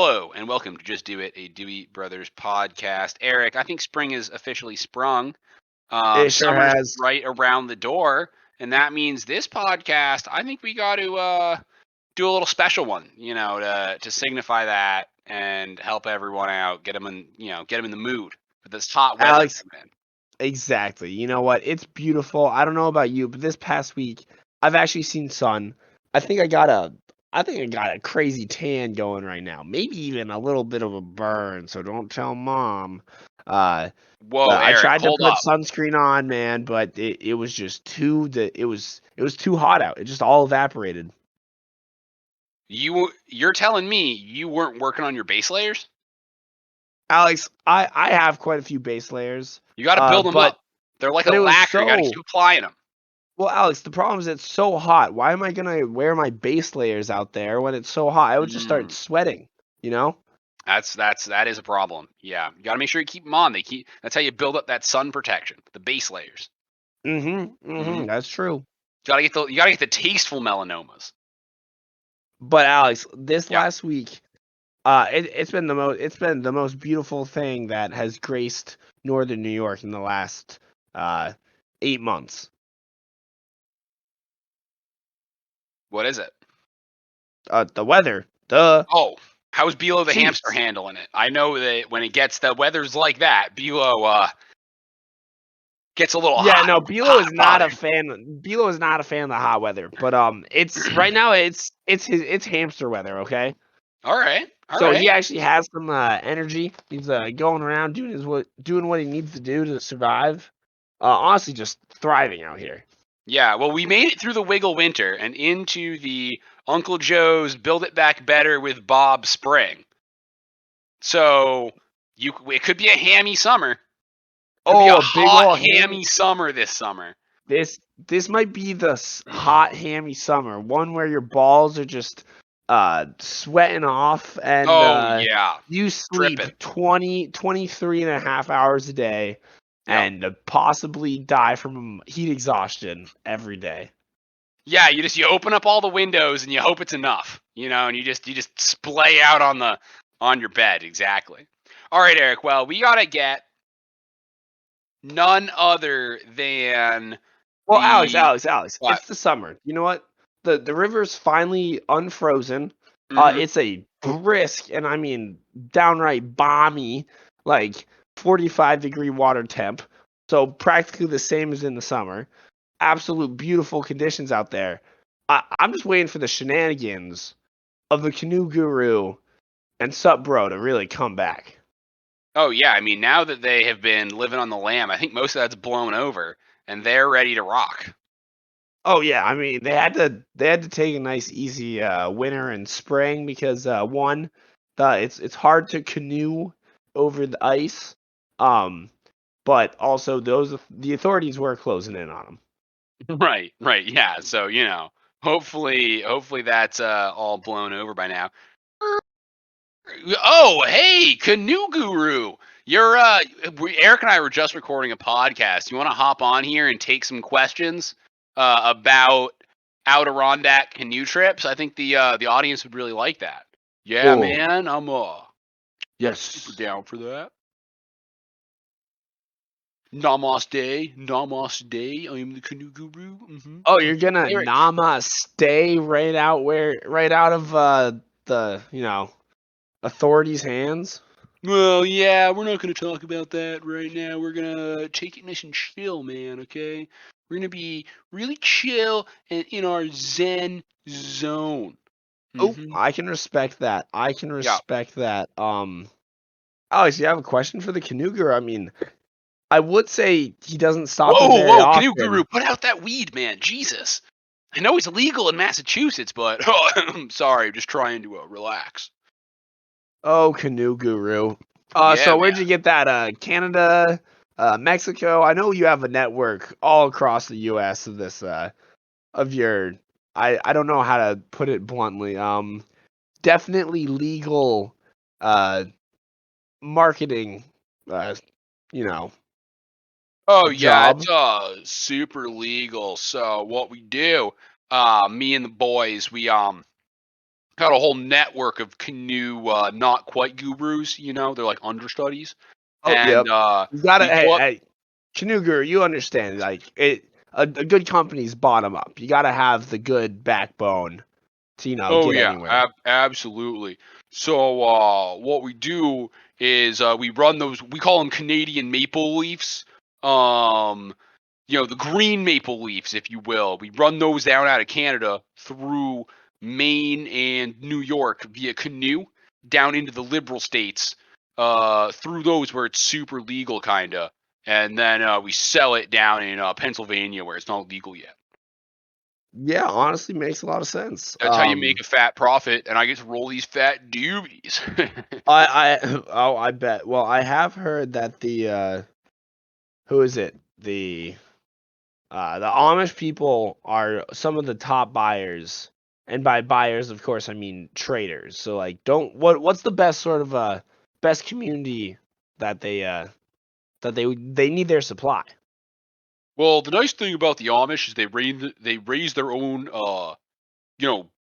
Hello and welcome to Just Do It, a Dewey Brothers podcast. Eric, I think spring is officially sprung. It sure Summer's has. right around the door, and that means this podcast. I think we got to do a little special one, to signify that and help everyone out, get them in the mood for this hot weather. Alex, exactly. You know what? It's beautiful. I don't know about you, but this past week I've actually seen sun. I think I got a crazy tan going right now. Maybe even a little bit of a burn, so don't tell mom. Whoa, I Eric, tried to hold put up. sunscreen on, man, but it was just it was too hot out. It just all evaporated. You're telling me you weren't working on your base layers? Alex, I have quite a few base layers. You got to build them But up. They're like a but it was lacquer. You got to so keep applying them. Well, Alex, the problem is it's so hot. Why am I gonna wear my base layers out there when it's so hot? I would just start sweating, you know? That is a problem. Yeah, you got to make sure you keep them on. That's how you build up that sun protection, the base layers. That's true. You gotta get the tasteful melanomas. But Alex, this last week, it's been the most beautiful thing that has graced northern New York in the last 8 months. What is it? The weather. Duh. Oh, how's Bilo the Jeez. hamster handling it? I know that when it gets the weather's like that, Bilo gets a little hot. Yeah, no, Bilo is not a fan. Bilo is not a fan of the hot weather, but it's right now. It's hamster weather. Okay. All right. He actually has some energy. He's going around doing what he needs to do to survive. Honestly, just thriving out here. Yeah, well, we made it through the Wiggle winter and into the Uncle Joe's Build It Back Better with Bob spring. So it could be a hammy summer. A big hot hammy summer this summer. This might be the hot hammy summer, one where your balls are just sweating off and you sleep 23 and a half hours a day and possibly die from heat exhaustion every day. Yeah, you open up all the windows and you hope it's enough, and you just splay out on your bed. Exactly. All right, Eric. Well, we gotta get none other than. Well, Alex, what? It's the summer. You know what? The river's finally unfrozen. It's a brisk and I mean downright balmy, like 45-degree water temp. So practically the same as in the summer. Absolute beautiful conditions out there. I'm just waiting for the shenanigans of the Canoe Guru and Sup Bro to really come back. Oh yeah, I mean now that they have been living on the lam, I think most of that's blown over and they're ready to rock. Oh yeah, I mean they had to take a nice easy winter and spring because it's hard to canoe over the ice, but also the authorities were closing in on them. Right, yeah. So hopefully that's all blown over by now. Oh hey, Canoe Guru. Eric and I were just recording a podcast. You want to hop on here and take some questions about Adirondack canoe trips? I think the audience would really like that. Yeah, man, I'm super down for that. Namaste. I am the Canoe Guru. Mm-hmm. Oh, you're gonna namaste right out of the authorities' hands. Well, yeah, we're not going to talk about that right now. We're going to take it nice and chill, man, okay? We're going to be really chill and in our Zen zone. Mm-hmm. Oh, I can respect that. that. Alex, you have a question for the Canoe Guru? I mean, I would say he doesn't stop there very often. Canoe Guru, put out that weed, man. Jesus. I know it's legal in Massachusetts, but I'm sorry, I'm just trying to relax. Oh, Canoe Guru. So where'd you get that? Canada, Mexico? I know you have a network all across the U.S. of this, of your, I don't know how to put it bluntly. Definitely legal, marketing, Oh yeah, job. it's super legal. So what we do, me and the boys, we got a whole network of canoe not quite gurus. They're like understudies, Oh, and yep. You gotta, we go up. hey, Canoe Guru, you understand, like, a good company's bottom up. You gotta have the good backbone to, Oh get yeah, anywhere. absolutely. So what we do is we run those. We call them Canadian maple leafs. Um, the green maple leafs, if you will. We run those down out of Canada through Maine and New York via canoe down into the liberal states. Through those where it's super legal, kinda, and then we sell it down in Pennsylvania where it's not legal yet. Yeah, honestly, makes a lot of sense. That's how you make a fat profit, and I get to roll these fat doobies. I bet. Well, I have heard that who is it? The Amish people are some of the top buyers, and by buyers, of course, I mean traders. So, like, what's the best sort of best community that they need their supply? Well, the nice thing about the Amish is they raise their own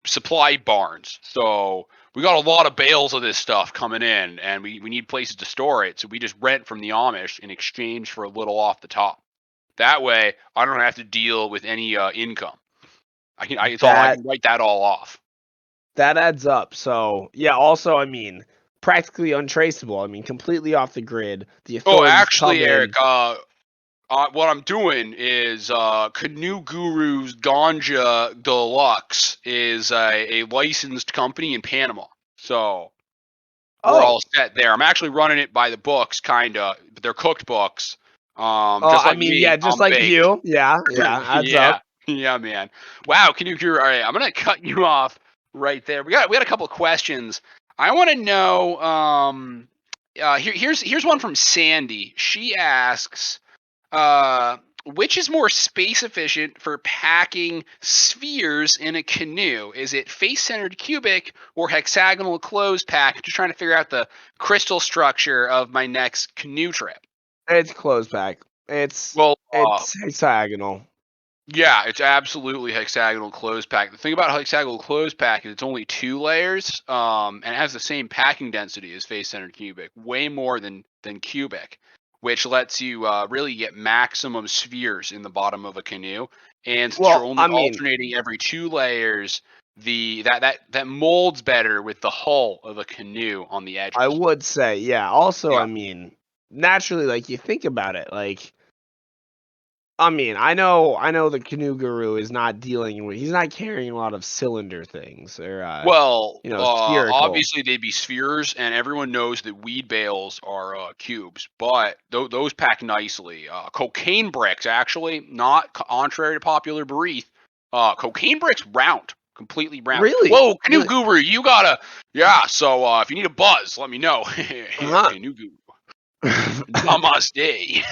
supply barns. So we got a lot of bales of this stuff coming in, and we need places to store it. So we just rent from the Amish in exchange for a little off the top. That way, I don't have to deal with any income. I That can write that all off. that adds up. So yeah. Also, I mean, practically untraceable. I mean, completely off the grid. The Oh, authorities come actually, Eric, in. what I'm doing is Canoe Guru's Ganja Deluxe is a licensed company in Panama. So we're all Oh, set there. I'm actually running it by the books, kinda, but they're cooked books. oh, Just I like mean, yeah, me, just I'm like baked. you. Yeah, yeah, adds Yeah, up. yeah, man. Wow, Canoe Guru. All right, I'm gonna cut you off right there. We got a couple of questions. I want to know. Here's one from Sandy. She asks. Which is more space efficient for packing spheres in a canoe? Is it face-centered cubic or hexagonal closed pack? Just trying to figure out the crystal structure of my next canoe trip. It's closed back. It's Well, it's hexagonal. yeah, it's absolutely hexagonal closed pack. The thing about hexagonal closed pack is it's only 2 layers, and it has the same packing density as face-centered cubic, way more than cubic, which lets you really get maximum spheres in the bottom of a canoe. And since you're Well, only I mean, alternating every 2 layers, that molds better with the hull of a canoe on the I edges. would say, yeah. Also, Yeah. I mean, naturally, like you think about it, like I mean, I know the canoe guru is not dealing with he's not carrying a lot of cylinder things or Well, spherical. obviously they'd be spheres, and everyone knows that weed bales are cubes, but those pack nicely. Cocaine bricks, actually, not contrary to popular belief. Cocaine bricks round, completely round. Really? Whoa, Canoe Really? Guru, you gotta, yeah. So if you need a buzz, let me know. Uh-huh. Canoe Guru, namaste.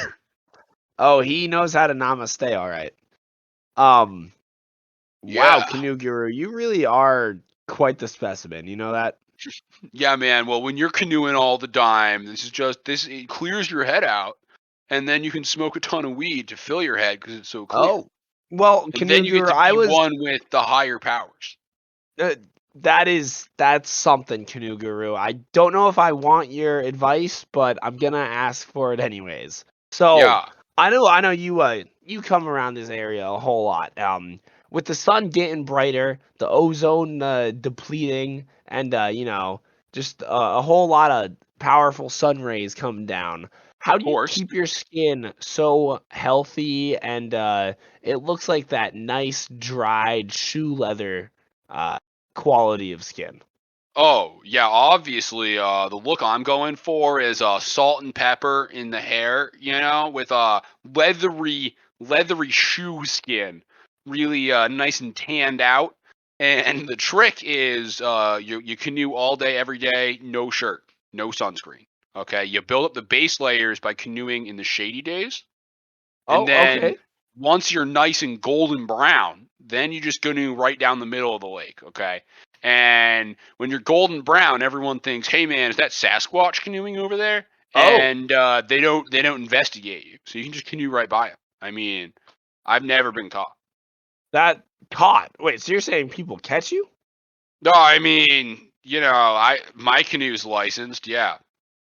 Oh, he knows how to namaste, all right. Um, wow, Yeah. canoe guru, you really are quite the specimen. You know that? Yeah, man. Well, when you're canoeing all the time, it clears your head out, and then you can smoke a ton of weed to fill your head because it's so clear, Oh, well, and then canoe you get guru, to I be was one with the higher powers. uh, that's something, canoe guru. I don't know if I want your advice, but I'm gonna ask for it anyways. So Yeah, I know you come around this area a whole lot. With the sun getting brighter, the ozone depleting, and just a whole lot of powerful sun rays coming down. How of do you course. keep your skin so healthy and it looks like that nice dried shoe leather uh, quality of skin? Oh, yeah, obviously, the look I'm going for is salt and pepper in the hair, with leathery shoe skin, really nice and tanned out. And the trick is you canoe all day, every day, no shirt, no sunscreen. Okay, you build up the base layers by canoeing in the shady days, and Oh, then okay. once you're nice and golden brown, then you just canoe right down the middle of the lake. Okay. And when you're golden brown, everyone thinks, "Hey, man, is that Sasquatch canoeing over there?" Oh, And they don't investigate you, so you can just canoe right by them. I mean, I've never been caught. that caught. Wait, so you're saying people catch you? No, I mean, my canoe's licensed, yeah.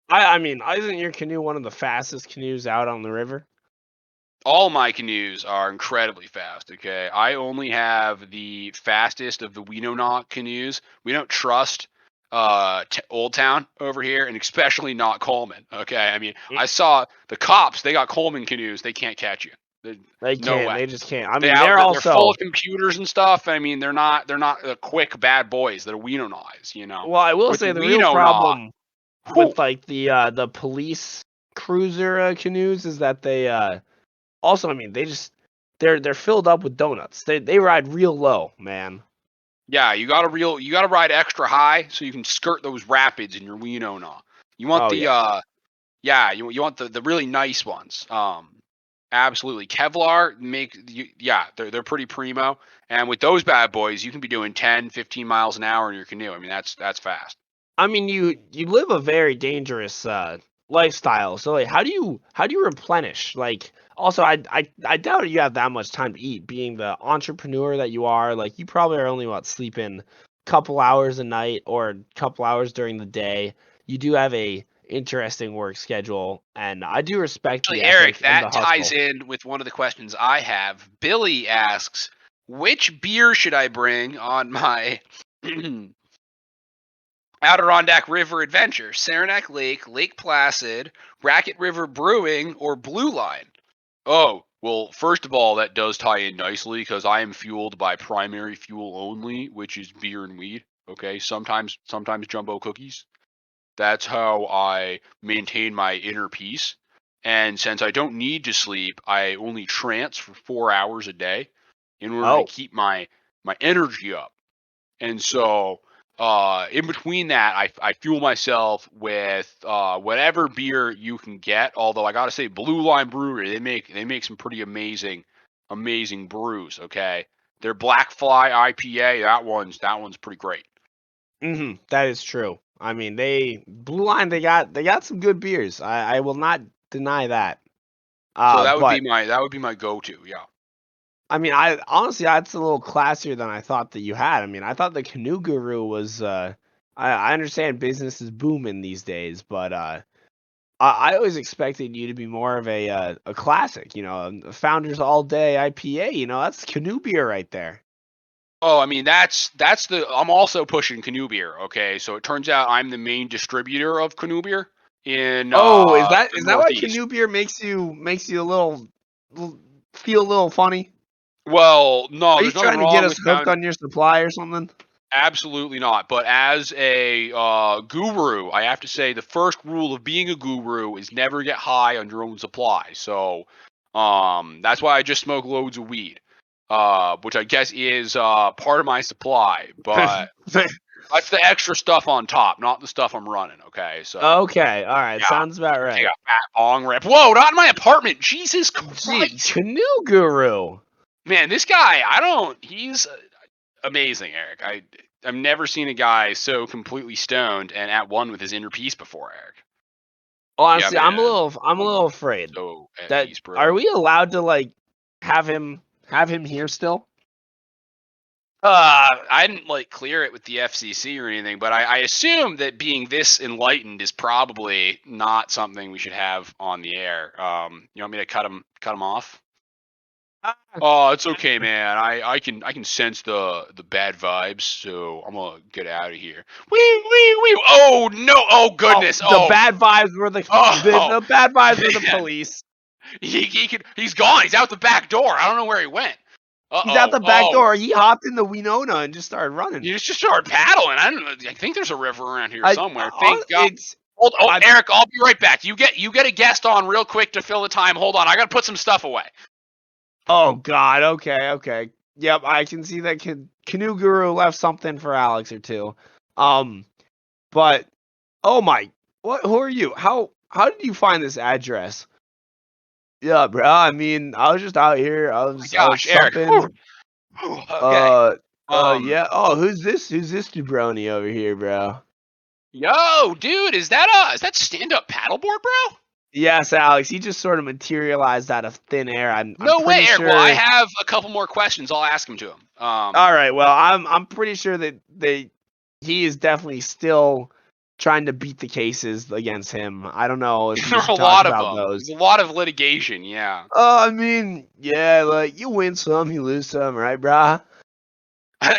I mean, isn't your canoe one of the fastest canoes out on the river? All my canoes are incredibly fast, okay? I only have the fastest of the Wenonaut canoes. We don't trust Old Town over here, and especially not Coleman, okay? I mean, I saw the cops, they got Coleman canoes. They can't catch you. They No can't. way. They just can't. I mean, they're full also. of computers and stuff. I mean, they're not quick bad boys. They're Wenonaut, you know. Well, I will With the say the real Wenonaut, problem whew, with like the police cruiser canoes is that they also, I mean, they're filled up with donuts. They ride real low, man. yeah, you gotta ride extra high so you can skirt those rapids in your Wenonaut. You want Oh the yeah. yeah, you want the really nice ones. Absolutely. Kevlar yeah, they're pretty primo. And with those bad boys, you can be doing 10, 15 miles an hour in your canoe. I mean, that's fast. I mean, you live a very dangerous lifestyle. So like, how do you replenish? Like, also, I doubt you have that much time to eat. Being the entrepreneur that you are, like, you probably are only sleeping a couple hours a night or a couple hours during the day. You do have a interesting work schedule, and I do respect the Actually, Eric, ethic and the that ties hustle. in with one of the questions I have. Billy asks, which beer should I bring on my Adirondack River adventure? Saranac Lake, Lake Placid, Racket River Brewing, or Blue Line? Oh, well, first of all, that does tie in nicely because I am fueled by primary fuel only, which is beer and weed. Okay, sometimes jumbo cookies. That's how I maintain my inner peace. And since I don't need to sleep, I only trance for 4 hours a day in order to Oh, keep my energy up. And so, in between that, I fuel myself with whatever beer you can get. Although I gotta say, Blue Line Brewery, they make some pretty amazing brews. Okay, their Black Fly IPA, that one's pretty great. that is true. I mean, they Blue Line, they got some good beers. I will not deny that. So But that would be my go-to. Yeah. I mean, I honestly, that's a little classier than I thought that you had. I mean, I thought the Canoe Guru was. I understand business is booming these days, but I always expected you to be more of a classic. You know, a Founders All Day IPA. You know, that's canoe beer right there. Oh, I mean that's the I'm also pushing Canoe beer. Okay, so it turns out I'm the main distributor of Canoe beer in Oh, is that the is that why Northeast. canoe beer makes you a little feel a little funny? Well, no, Are you there's nothing trying to get wrong us with hooked found. on your supply or something? Absolutely not. But as a guru, I have to say the first rule of being a guru is never get high on your own supply. So, that's why I just smoke loads of weed, which I guess is part of my supply. But that's the extra stuff on top, not the stuff I'm running. Okay, so Okay, all right, yeah, sounds about take a right. fat bong rip. Whoa, not in my apartment. Jesus Gee, Christ, Canoe Guru. man, this guy. I don't. He's amazing, Eric. I've never seen a guy so completely stoned and at one with his inner peace before, Eric. Yeah, Honestly, man. I'm a little afraid So at that peace, are bro. we allowed to like have him here still? I didn't like clear it with the FCC or anything, but I assume that being this enlightened is probably not something we should have on the air. You want me to cut him off? Ah, Oh, it's okay, man. I can sense the bad vibes, so I'm gonna get out of here. Wee wee wee. Oh no! Oh oh, goodness! the Oh bad vibes were the oh the bad vibes were the man. police. He's gone. He's out the back door. I don't know where he went. He's out Uh-oh. the back Oh, door. He hopped in the Winona and just started running. you just started paddling. I don't know. I think there's a river around here somewhere. Thank God. It's Oh, I Eric, I'll be right back. You get a guest on real quick to fill the time. Hold on. I got to put some stuff away. oh god, okay. Yep, I can see that Canoe Guru left something for Alex or two. Um, but oh my, who are you? How did you find this address? Yeah, bro. I mean, I was just out here. I Oh my was gosh, Eric. supping. Whew. Okay. Um Yeah. Oh, who's this? Who's this jabroni over here, bro? Yo, dude, is that stand-up paddleboard, bro? Yes, Alex. He just sort of materialized out of thin air. I'm No way, pretty Eric. sure. Well, I have a couple more questions. I'll ask him to him. All right. Well, I'm pretty sure that he is definitely still trying to beat the cases against him. I don't know if There we are a should talk lot of about them. those. There's a lot of litigation. Yeah. I mean, yeah, like you win some, you lose some, right, brah?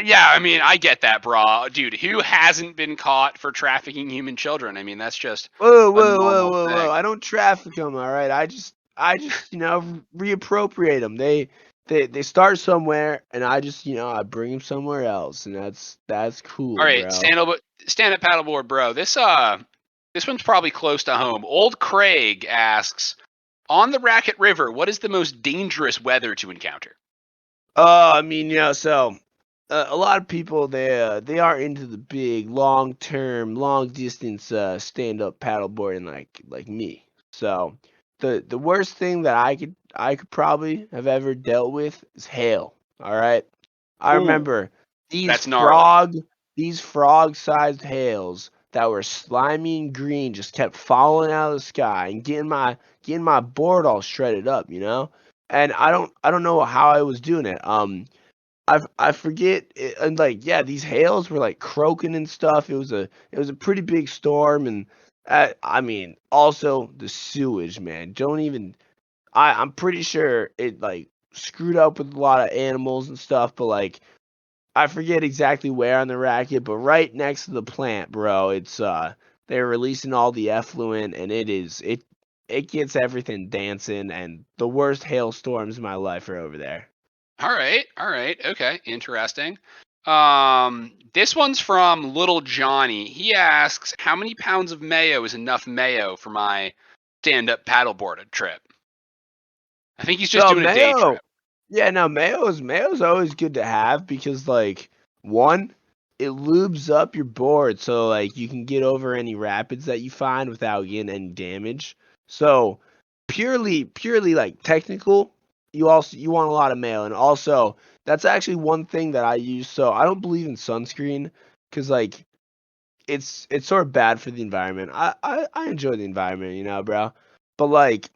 Yeah, I mean, I get that, brah. Dude, who hasn't been caught for trafficking human children? I mean, that's just Whoa, a whoa, whoa, normal whoa, whoa! thing. I don't traffic them, all right. I just reappropriate them. They start somewhere, and I just I bring them somewhere else, and that's All cool, right, bro. stand up paddleboard, bro. This one's probably close to home. Old Craig asks, on the Racket River, what is the most dangerous weather to encounter? I mean, so a lot of people they are into the big, long term, long distance stand up paddleboarding like me. So the worst thing that I could probably have ever dealt with is hail. All right, I Ooh, remember these that's gnarly. frog sized hails that were slimy and green just kept falling out of the sky and getting my board all shredded up, and I don't know how I was doing it. I forget and like yeah, these hails were like croaking and stuff. It was a pretty big storm, and I mean also the sewage, man. Don't even I'm pretty sure it like screwed up with a lot of animals and stuff, but like I forget exactly where on the racket, but right next to the plant, bro. It's they're releasing all the effluent, and it gets everything dancing, and the worst hailstorms in my life are over there. All right, okay, interesting. This one's from Little Johnny. He asks, how many pounds of mayo is enough mayo for my stand-up paddleboard trip? I think he's just So doing a day mayo, trip. yeah, no, mayo's always good to have because like one, it lubes up your board so like you can get over any rapids that you find without getting any damage. So purely like technical, you want a lot of mayo, and also that's actually one thing that I use. So I don't believe in sunscreen because like it's sort of bad for the environment. I enjoy the environment, bro. But like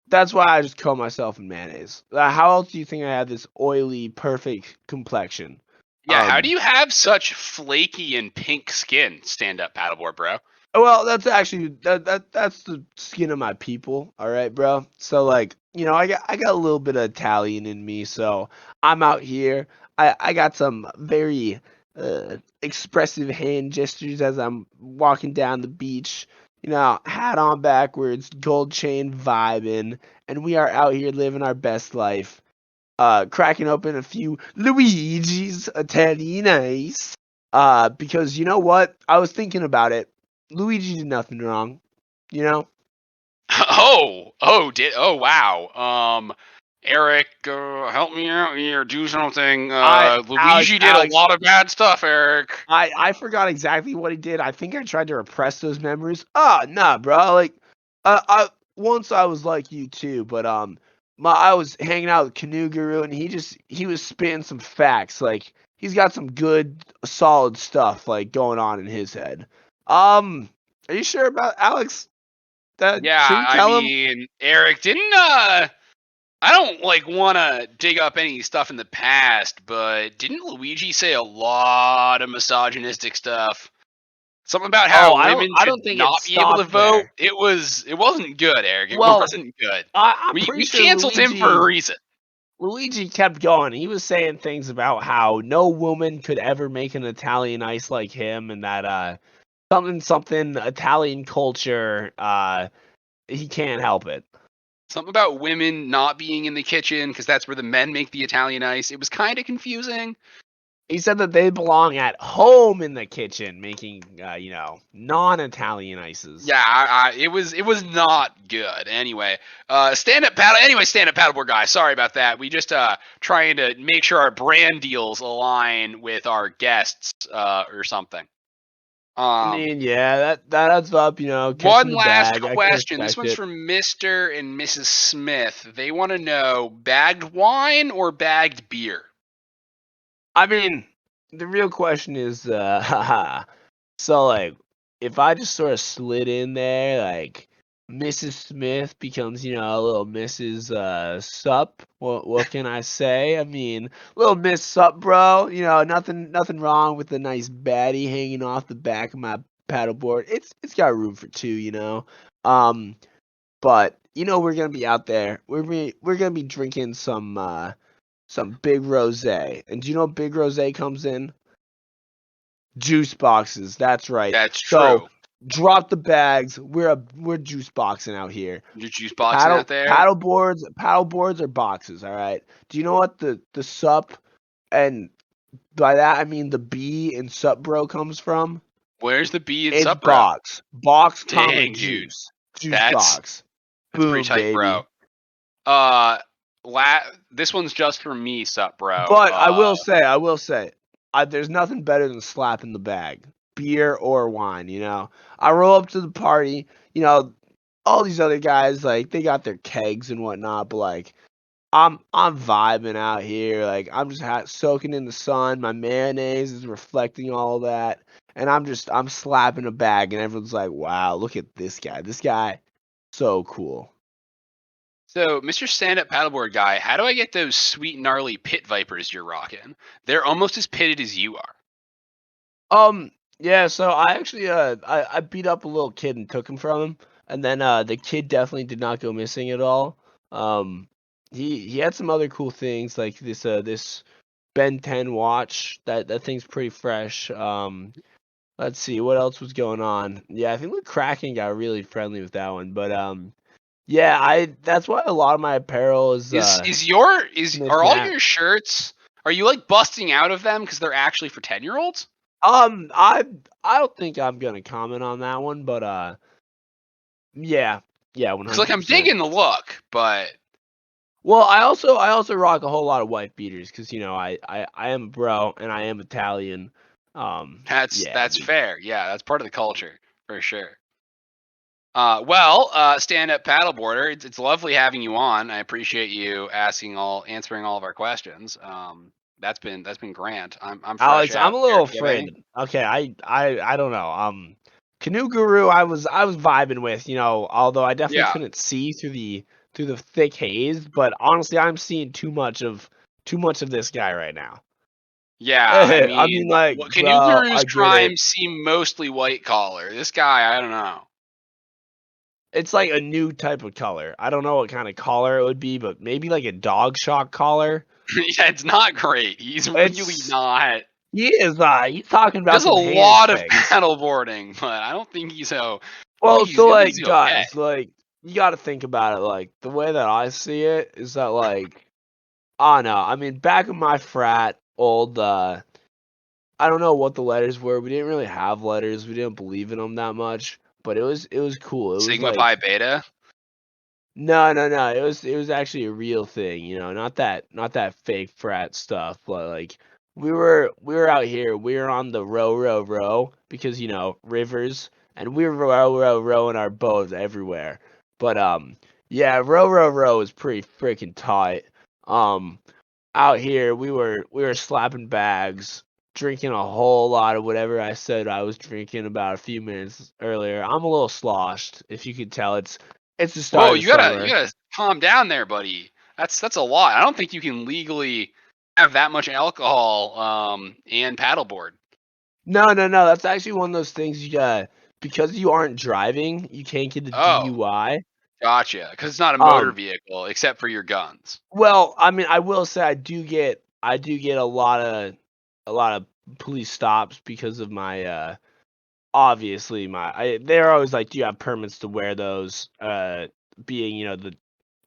that's why I just coat myself in mayonnaise. How else do you think I have this oily, perfect complexion? Yeah, how do Um, you have such flaky and pink skin, stand-up paddleboard, bro? well, that's actually that's the skin of my people. All right, bro. So like, I got a little bit of Italian in me, so I'm out here. I got some very expressive hand gestures as I'm walking down the beach. Hat on backwards, gold chain vibing, and we are out here living our best life. Cracking open a few Luigi's Italian Ice. Because you know what? I was thinking about it. Luigi did nothing wrong, you know? Oh, wow. Eric, help me out here. Do something. Alex, Luigi did a Alex, lot of bad stuff, Eric. I forgot exactly what he did. I think I tried to repress those memories. Nah, bro. Like, once I was like you too, but I was hanging out with Canoe Guru, and he was spitting some facts. Like, he's got some good, solid stuff like going on in his head. Are you sure about Alex? That Yeah, should we I tell him? mean, Eric didn't. I don't like want to dig up any stuff in the past, but didn't Luigi say a lot of misogynistic stuff? Something about Oh, how women I should don't think it not be able to stopped vote. there. It wasn't good, Eric. It Well, wasn't good. I'm pretty We sure canceled him for a reason. Luigi kept going. He was saying things about how no woman could ever make an Italian ice like him, and that something Italian culture, he can't help it. Something about women not being in the kitchen because that's where the men make the Italian ice. It was kind of confusing. He said that they belong at home in the kitchen making non-Italian ices. Yeah, it was not good. Anyway, stand up paddleboard guy. Sorry about that. We just trying to make sure our brand deals align with our guests or something. I mean, yeah, that adds up, catching One the last bag. I can question. This respect one's it. from Mr. and Mrs. Smith. They want to know bagged wine or bagged beer. I mean, the real question is, so like, if I just sort of slid in there, like Mrs. Smith becomes, a little Mrs. Sup. What can I say? I mean, little Miss Sup, bro. Nothing wrong with a nice baddie hanging off the back of my paddleboard. It's got room for two. Um, but we're gonna be out there. We're gonna be drinking some big rosé. And do you know what big rosé comes in? Juice boxes. That's right. That's So true. drop the bags. We're juice boxing out here. You're juice boxing out there? Paddle boards or boxes. All right. Do you know what the sup, and by that I mean the B in sup bro comes from? Where's the B in It's sup, bro? box, comma Dang, dude. juice That's box. pretty Boom, tight, bro. baby. This one's just for me, sup, bro. But I will say, there's nothing better than slapping the bag, beer or wine. I roll up to the party. All these other guys, like, they got their kegs and whatnot, but like, I'm vibing out here. Like, I'm just soaking in the sun. My mayonnaise is reflecting all of that, and I'm slapping a bag, and everyone's like, "Wow, look at this guy! This guy, so cool." So, Mr. Stand-Up Paddleboard Guy, how do I get those sweet, gnarly pit vipers you're rocking? They're almost as pitted as you are. Yeah, so I actually I beat up a little kid and took him from him, and then the kid definitely did not go missing at all. Um, he had some other cool things like this Ben 10 watch. That thing's pretty fresh. Let's see what else was going on. Yeah, I think the Kraken got really friendly with that one, but yeah, that's why a lot of my apparel is Are all mismatched. your shirts, are you like busting out of them because they're actually for 10-year-olds? I don't think I'm gonna comment on that one, but yeah, Because like I'm 100%. digging the look, but Well, I also rock a whole lot of wife beaters because I am a bro and I am Italian. Yeah, that's dude. fair. Yeah, that's part of the culture for sure. Stand-up paddleboarder, it's lovely having you on. I appreciate you answering all of our questions. That's been grand. I'm fresh Alex, I'm out. a little Eric, you have any? afraid. Okay, I don't know. Canoe Guru, I was vibing with. Although I definitely Yeah, couldn't see through the thick haze, but honestly, I'm seeing too much of this guy right now. yeah. I I mean, mean, like, what Canoe bro, Guru's I get it. crimes seem mostly white collar. This guy, I don't know. It's like a new type of color. I don't know what kind of collar it would be, but maybe like a dog shock collar. Yeah, it's not great. He's really It's not. he is he's talking He about does a some lot of handshakes. paddleboarding, but I don't think he's so. I Well, think so I think he's like okay. guys, like you got to think about it. Like the way that I see it is that like I don't know. I mean, back in my frat, old I don't know what the letters were. We didn't really have letters. We didn't believe in them that much, but it was cool. It was Sigma Pi like Beta. no, no, no. It was actually a real thing, not that fake frat stuff, but like we were out here, we were on the row because rivers, and we were rowing our boats everywhere. But yeah, row is pretty freaking tight. Um Out here we were slapping bags, drinking a whole lot of whatever I said I was drinking about a few minutes earlier. I'm a little sloshed, if you could tell. It's the Whoa, start of the you summer. gotta calm down there, buddy. That's a lot. I don't think you can legally have that much alcohol and paddleboard. No, no, no. That's actually one of those things you got because you aren't driving, you can't get a Oh, DUI. gotcha. Because it's not a motor Um, vehicle except for your guns. well, I mean, I will say I do get a lot of police stops because of my obviously they're always like, do you have permits to wear those? Being the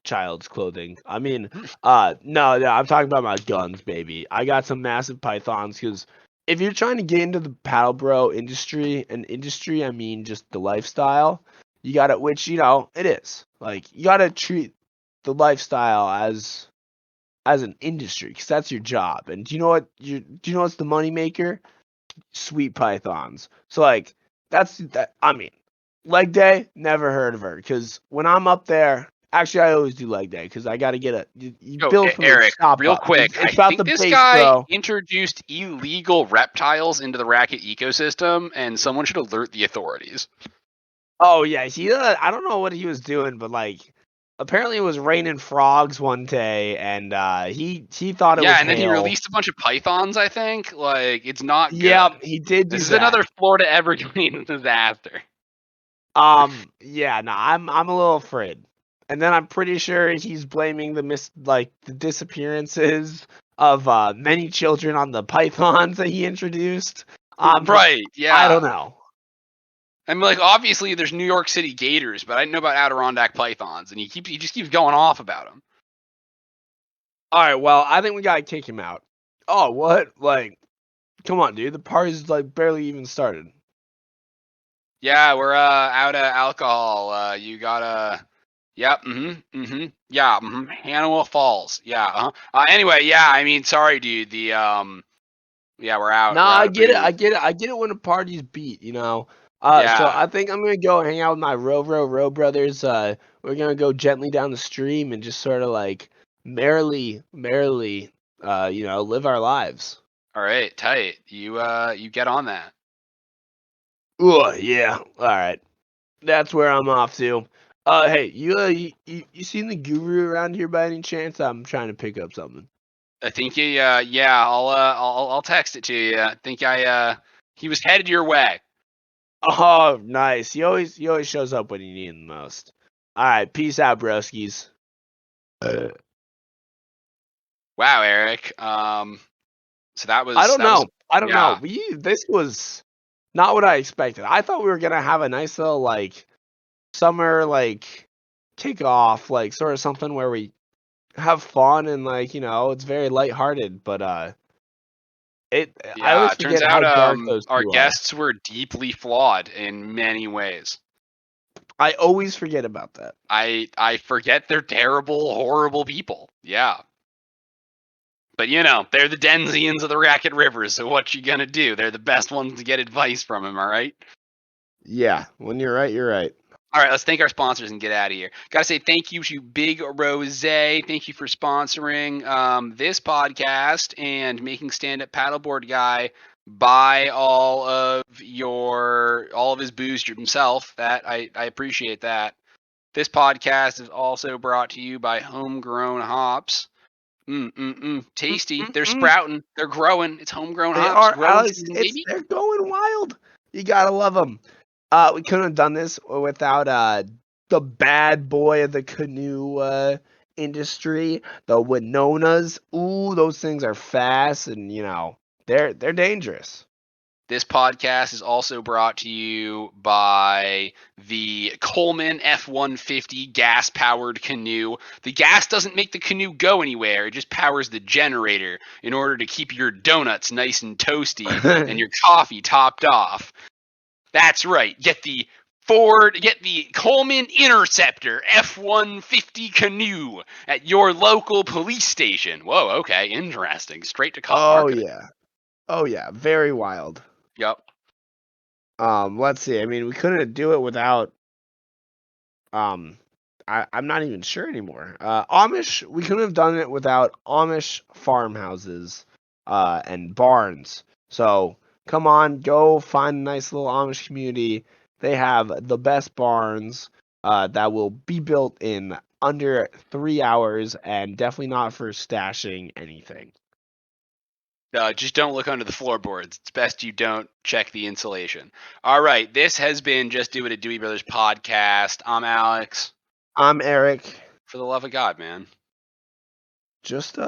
child's clothing. I mean, no, no, I'm talking about my guns, baby. I got some massive pythons because if you're trying to get into the paddle bro industry, and industry, I mean just the lifestyle, you gotta, which it is. Like you gotta treat the lifestyle as an industry because that's your job. And do you know what's the money maker? Sweet pythons. So like that's that. I mean, leg day, never heard of her because when I'm up there, actually I always do leg day because I got to get you Oh, build from the Eric, top real up. It's, quick, I it's about think the this base, guy bro. introduced illegal reptiles into the racket ecosystem, and someone should alert the authorities. Oh yeah, I don't know what he was doing, but like apparently it was raining frogs one day, and he thought it was and then he hail. released a bunch of pythons. I think it's not good. Yep, he did do This is that. another Florida Everglades disaster. Yeah, no, I'm a little afraid. And then I'm pretty sure he's blaming the disappearances of many children on the pythons that he introduced. Right? I Yeah. don't know. I mean, like obviously there's New York City gators, but I didn't know about Adirondack pythons, and he just keeps going off about them. All right, well, I think we gotta kick him out. Oh, what? Like, come on, dude. The party's like barely even started. Yeah, we're out of alcohol. You gotta. Yep. Yeah. Hannibal Falls. Yeah. Anyway, yeah. I mean, sorry, dude. Yeah, we're out. No, We're out I of get it. booze. I get it. I get it when the party's beat, you know. So Yeah. I think I'm gonna go hang out with my row brothers. We're gonna go gently down the stream and just sort of like merrily, live our lives. All right. Tight. You get on that. Oh yeah. All right. That's where I'm off to. Hey, you seen the guru around here by any chance? I'm trying to pick up something. I think yeah. I'll text it to you. I think he was headed your way. Oh, nice. He always shows up when you need him the most. All right. Peace out, broskies. Wow, Eric. So that was I don't that was know. I don't know. yeah. This was not what I expected. I thought we were gonna have a nice little like summer like kickoff, like sort of something where we have fun and like, it's very lighthearted, but I Yeah, always it turns forget out how dark those our two are. guests were deeply flawed in many ways. I always forget about that. I forget they're terrible, horrible people. Yeah. But they're the Denzians of the Racket Rivers, so what you gonna do? They're the best ones to get advice from, am I right? Yeah, when you're right, you're right. All right, let's thank our sponsors and get out of here. Gotta say thank you to Big Rose. Thank you for sponsoring this podcast and making Stand Up Paddleboard Guy buy all of his booze himself. That I appreciate that. This podcast is also brought to you by Homegrown Hops. Tasty. They're sprouting. They're growing. It's homegrown They hops. are, Growing Alex. season, baby. They're going wild. You gotta love them. We couldn't have done this without the bad boy of the canoe industry, the Winonas. Ooh, those things are fast, and they're dangerous. This podcast is also brought to you by the Coleman F-150 gas-powered canoe. The gas doesn't make the canoe go anywhere. It just powers the generator in order to keep your donuts nice and toasty and your coffee topped off. That's right. Get the Coleman Interceptor F-150 canoe at your local police station. Whoa, okay, interesting. Straight to cop marketing. Oh yeah, very wild. Yep. Let's see. I mean, we couldn't do it without I'm not even sure anymore. Amish, we couldn't have done it without Amish farmhouses and barns. So come on, go find a nice little Amish community. They have the best barns that will be built in under 3 hours, and definitely not for stashing anything. Just don't look under the floorboards. It's best you don't check the insulation. All right, this has been Just Do It, a Dewey Brothers podcast. I'm Alex. I'm Eric. For the love of God, man. Just